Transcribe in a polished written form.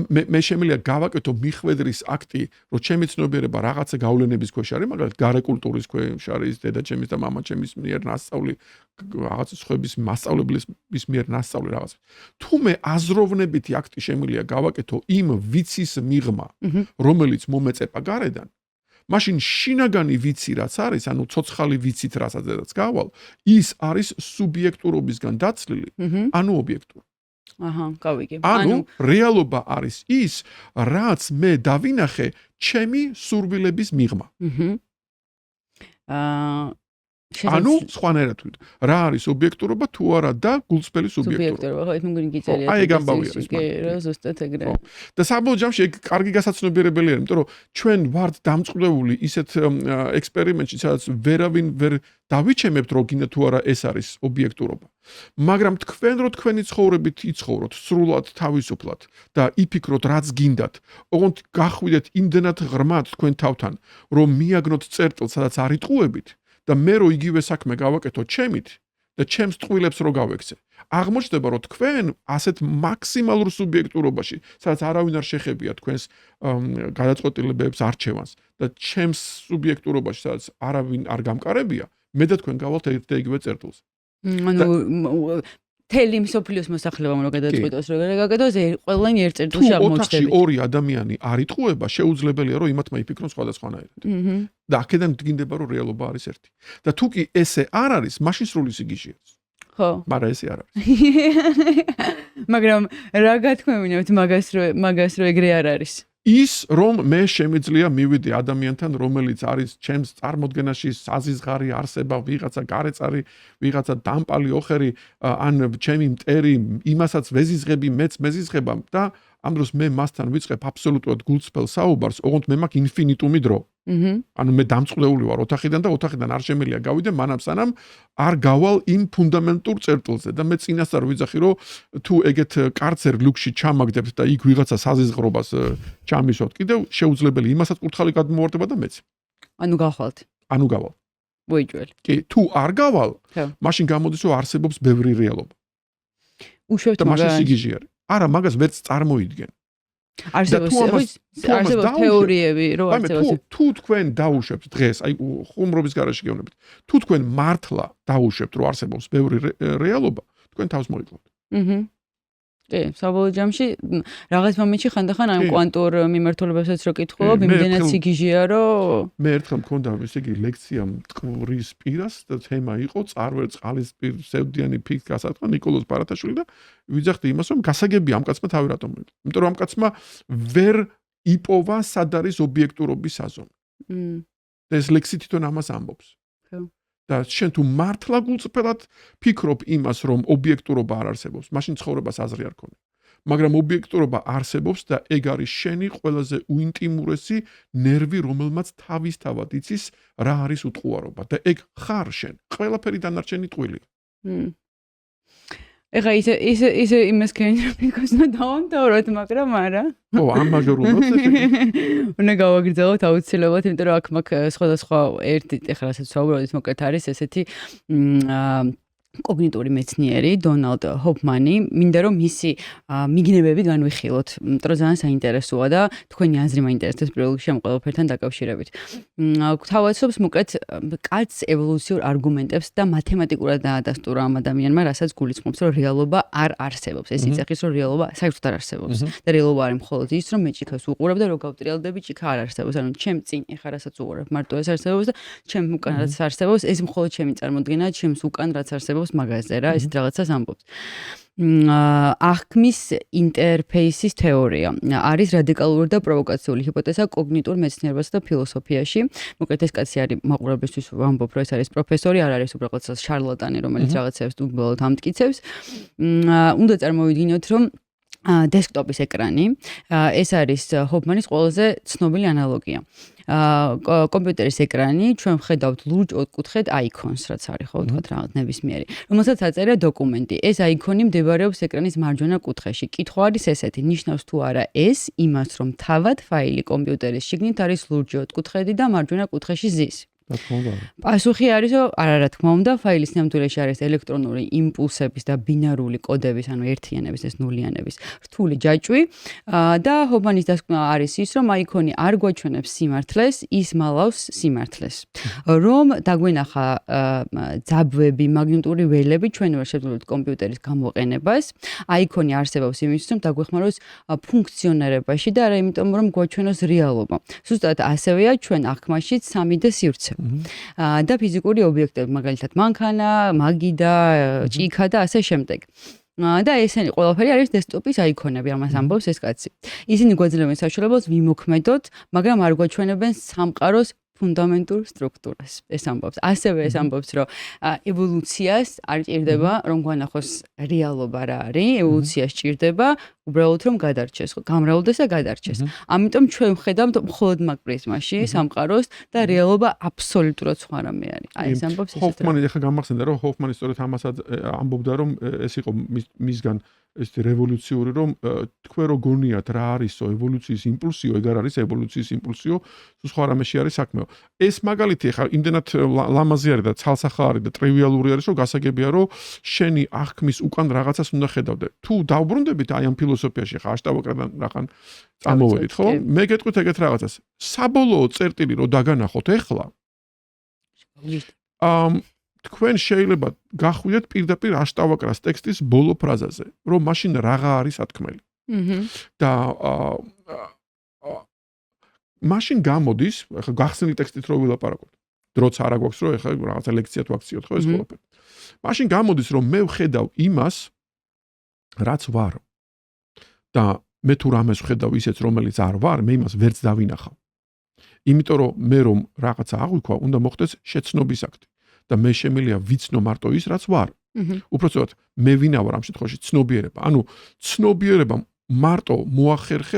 მე შემიძლია გავაკეთო მიხვედრის აქტი, რომ ჩემი ცნობიერება რაღაცა გავლენების ქვეშ არის, მაგალითად გარე კულტურის ქვეშ არის, დედაჩემის და მამაჩემის მიერ ნასწავლი, რაღაც სხვების მასწავლებლის მიერ ნასწავლი რაღაც. თუ მე აზროვნებითი აქტი შემიძლია გავაკეთო იმ ვიცის მიღმა, რომელიც მომეწეპა გარედან, მაშინ შინაგანი ვიცი რაც არის, ანუ ცოცხალი ვიცით რასაც გავალ, ის არის სუბიექტურობისგან დაცლილი, ანუ ობიექტური. გავიგე. ანუ რეალობა არის ის, რაც მე დავინახე ჩემი სურვილების მიღმა. ანუ სხვანაირად ვიტყვი, რა არის ობიექტურობა თუ არა და გულწრფელი სუბიექტურობა. ხო, ეს მგონი გიწერია. აი ეგ ამბავი არის. რა ზუსტად ეგრე. და საბოლოო ჯამში ეგ კარგი გასაცნობიერებელი არის, იმიტომ რომ ჩვენ ვართ დამწყვლეული ისეთ ექსპერიმენტში, სადაც ვერავინ ვერ დავიჩემებთ, რომ გინდა თუ არა ეს არის ობიექტურობა. მაგრამ თქვენ რო თქვენი ცხოვრებით იცხოვროთ სრულად თავისუფლად და იფიქროთ რაც გინდათ, ოღონდ გახვიდეთ იმდენად ღრმად თქვენ თავთან, რომ მიაგნოთ წერტილს, სადაც არ იტყუებით და მე რო იგივე საქმე გავაკეთო ჩემით და ჩემს ტყუილებს რო გავექცე. აღმოჩნდება, რომ თქვენ ასეთ მაქსიმალურ სუბიექტურობაში, სადაც არავინ არ შეხებია თქვენს გადაწყვეტილებებს არჩევანს და ჩემს სუბიექტურობაში, სადაც არავინ არ გამყარებია, მე და თქვენ გავალთ ერთ და იგივე წერტილს. ანუ თელი მსოფლიოს მოსახლეობამ რო გადაწყვიტოს, რომ გაგაკეთოს, ყველანი ერთ წერტილში აღმოჩნდება. თუ ოთახში ორი ადამიანი არ იტყუება, შეუძლებელია, რომ იმათმა იფიქრონ სხვადასხვანაირად. და აქედან დგინდება, რომ რეალობა არის ერთი. და თუ კი ესე არ არის, მაშინ სრული სიგიჟეა. ხო. მაგრამ ესე არ არის. მაგრამ რა გათქმევინებთ მაგას რო ეგრე არ არის? ის რომ მე შემიძლია მივიდე ადამიანთან, რომელიც არის ჩემს წარმოდგენაში საზიზღარი არსება, ვიღაცა გარეწარი, ვიღაცა დამპალი ოხერი, ან ჩემი მტერი, იმასაც ვეზიზღები, მეც მეზიზღება და ამ დროს მე მასთან ვიწყებ აბსოლუტურად გულწრფელ საუბარს, ოღონდ მე მაქვს ინფინიტუმი დრო. ანუ მე დამწყვლეული ვარ ოთახიდან და ოთახიდან არ შემიძლია გავიდე მანამ სანამ არ გავალ იმ ფუნდამენტურ წერტილზე და მე წინასწარ ვიძახი რომ თუ ეგეთ კარცერ ლუქში ჩამაგდებთ და იქ ვიღაცა საზიზღრობას ჩამისვათ კიდევ შეუძლებელი იმასაც კურთხალი გადმოვარდება და მეც. ანუ გავხვალთ. ანუ გავალ. მოიჯველი. კი, თუ არ გავალ, მაშინ გამოდის რომ არსებობს ბევრი რეალობა. უშვებთ და მაშინ სიგიჟე არის. არა, მაგას ვერც წარმოიდგენ. არსებობს თეორიები, რომ არსებობს. თუ თქვენ დაუშვებთ დღეს, აი ხუმრობის garaში გეუბნებით. თუ თქვენ მართლა დაუშვებთ, რომ არსებობს ბევრი რეალობა, თქვენ თავს მოიკლავთ. კი, საბოლოო ჯამში რაღაც მომენტში ხანდახან ამ კვანტურ მიმართულებებსაც რო კითხულობ, იმდენად სიგიჟეა, რომ მე ერთხელ მქონდა ესე იგი ლექცია მტკვრის პირას და თემა იყო წარვერ წყალისპირ სევდიანი ფიქს გასათქვა ნიკოლოზ ბარათაშვილი და ვიძახდი იმას, რომ გასაგებია ამ კაცმა თავი რატომ მოიგო. იმიტომ რომ ამ კაცმა ვერ იპოვა სად არის ობიექტურობის საზომი. და ეს ლექსი თვითონ ამას ამბობს. და შენ თუ მართლა გულწრფელად ფიქრობ იმას, რომ ობიექტურობა არ არსებობს, მაშინ ცხოვრებას აზრი არ ქონია. მაგრამ ობიექტურობა არსებობს და ეგ არის შენი ყველაზე უინტიმურესი ნერვი, რომელმაც თავისთავად იცის რა არის უტყუარობა და ეგ ხარ შენ. ყველაფერი დანარჩენი ტყუილია. ეხა ისე იმას კენტროფიკოსნა დავამთავროთ, მაგრამ არა. ო, ამ მაჟორულად უნდა გავაგრძელოთ აუცილებლად, იმიტომ რომ აქ მაქვს სხვადასხვა ერთი ეხლა რასაც ვსაუბრობთ, მოკლედ არის ესეთი კოგნიტური მეცნიერი დონალდ ჰოფმანი, მინდა რომ მისი მიგნებები განვიხილოთ, იმიტომ რომ ძალიან საინტერესოა და თქვენი აზრი მაინტერესებს პირველ რიგში ამ ყველაფერთან დაკავშირებით. თავაცობს მოკლედ კაცს ევოლუციურ არგუმენტებს და მათემატიკურად დაადასტურა ამ ადამიანმა, რასაც გულისხმობს, რომ რეალობა არ არსებობს. ეს იცახის, რომ რეალობა საერთოდ არ არსებობს. და რეალობა არის მხოლოდ ის, რომ მე ჭიქას უყურებ და რო გავტრიალდები, ჭიქა არ არსებობს. ანუ ჩემ წინ ეხა რასაც უყურებ, მარტო ეს არსებობს და ჩემ უკან რაც არსებობს, ეს მხოლოდ ჩემი წარმოდგენაა, ჩემს უკან რაც არსებობს მაგაზე რა, ესეთ რაღაცას ამბობს. აღქმის ინტერფეისის თეორია არის რადიკალური და პროვოკაციული ჰიპოთეზა კოგნიტურ მეცნიერებასა და ფილოსოფიაში. მოკლედ ეს კაცი არის მაყურებლისთვის ვამბობ, რომ ეს არის პროფესორი, არ არის უბრალოდ შარლატანი, რომელიც რაღაცებს უბრალოდ ამტკიცებს. უნდა წარმოვიდგინოთ, რომ დესკტოპის ეკრანი ეს არის ჰოფმანის ყველაზე ცნობილი ანალოგია. კომპიუტერის ეკრანი ჩვენ ვხედავთ ლურჯ ოთხკუთხედ აიკონს, რაც არის ხო ვთქვათ რაღაც ნებისმიერი, რომელსაც აწერია დოკუმენტი. ეს აიკონი მდებარეობს ეკრანის მარჯვენა კუთხეში. კითხვა არის ესეთი, ნიშნავს თუ არა ეს იმას, რომ თავად ფაილი კომპიუტერის შიგნით არის ლურჯი ოთხკუთხედი და მარჯვენა კუთხეში ზის. რა თქმა უნდა. პასუხი არის, რომ არა, რა თქმა უნდა, ფაილის სინამდვილეში არის ელექტრონული იმპულსების და ბინარული კოდების, ანუ ერთიანების, ეს ნულიანების რთული ჯაჭვი და ჰოფმანის დასკვნა არის ის, რომ აიქონი არ გვაჩვენებს სიმართლეს, ის მალავს სიმართლეს. რომ დაგვენახა ძაბვები, მაგნიტური ველები, ჩვენ ვერ შევძლებთ კომპიუტერის გამოყენებას. აიქონი არსებობს იმისთვის, რომ დაგვეხმაროს ფუნქციონირებაში და არა იმიტომ, რომ გვაჩვენოს რეალობა. ზუსტად ასევეა ჩვენ აღქმაშიც 3 და სივრცე. და ფიზიკური ობიექტები, მაგალითად, მანქანა, მაგიდა, ჭიქა და ასე შემდეგ. და ესენი ყველაფერი არის დესკტოპის აიქონები, ამას ამბობს ეს კაცი. ისინი გვაძლევენ საშუალებას ვიმოქმედოთ, მაგრამ არ გვაჩვენებენ სამყაროს ფუნდამენტურ სტრუქტურას. ეს ამბობს. ასევე ეს ამბობს, რომ ევოლუციას არ ჭირდება, რომ გვანახოს რეალობა რა არის, ევოლუციას ჭირდება უბრალოდ რომ გადარჩეს, გამრავლდეს და გადარჩეს. ამიტომ ჩვენ ვხედავთ მხოლოდ მაგ პრიზმაში სამყაროს და რეალობა აბსოლუტურად სხვა რამე არის. აი ეს ამბობს ესეთ. ჰოფმანი ახლა გამახსენდა, რომ ჰოფმანი სწორედ ამასაც ამბობდა, რომ ეს იყო მისგან ეს რევოლუციური, რომ თქვენ რო გონიათ რა არისო ევოლუციის იმპულსიო, ეგ არ არის ევოლუციის იმპულსიო, სხვა რამეში არის საქმეო. ეს მაგალითი ახლა იმდენად ლამაზი არის და ცალსახა და ტრივიალური არის, რომ გასაგებია, რომ შენი აღქმის უკან რაღაცას უნდა ხედავდე. თუ დაუბრუნდებით აი ამ ფილოსოფიაში ხა აშტავაკრიდან რახან წამოვედით, ხო? მე გეტყვით ეგეთ რაღაცას. საბოლოო წერტილი რო დაგანახოთ ეხლა, თქვენ შეიძლება გახვიდეთ პირდაპირ აშტავაკრას ტექსტის ბოლო ფრაზაზე, რომ მაშინ რაღა არის ათქმელი. და მაშინ გამოდის, ახლა გახსნილი ტექსტით რო ვილაპარაკოთ. დროც არა გვაქვს, რომ ახლა რაღაცა ლექცია თუ აქციოთ, ხო ეს ყველაფერი. მაშინ გამოდის, რომ მე ვხედავ იმას, რაც ვარ. და მე თუ რამეს ვხედავ ისეც, რომელიც არ ვარ, მე იმას ვერც დავინახავ. იმიტომ რომ მე რომ რაღაცა აღვიქვა, უნდა მოხდეს შეცნობის აქტი. და მე შემიძლია ვიცნო მარტო ის, რაც ვარ. უпроцოდ მე ვინა ვარ ამ შემთხვევაში ცნობიერება. ანუ ცნობიერება მარტო მოახერხებს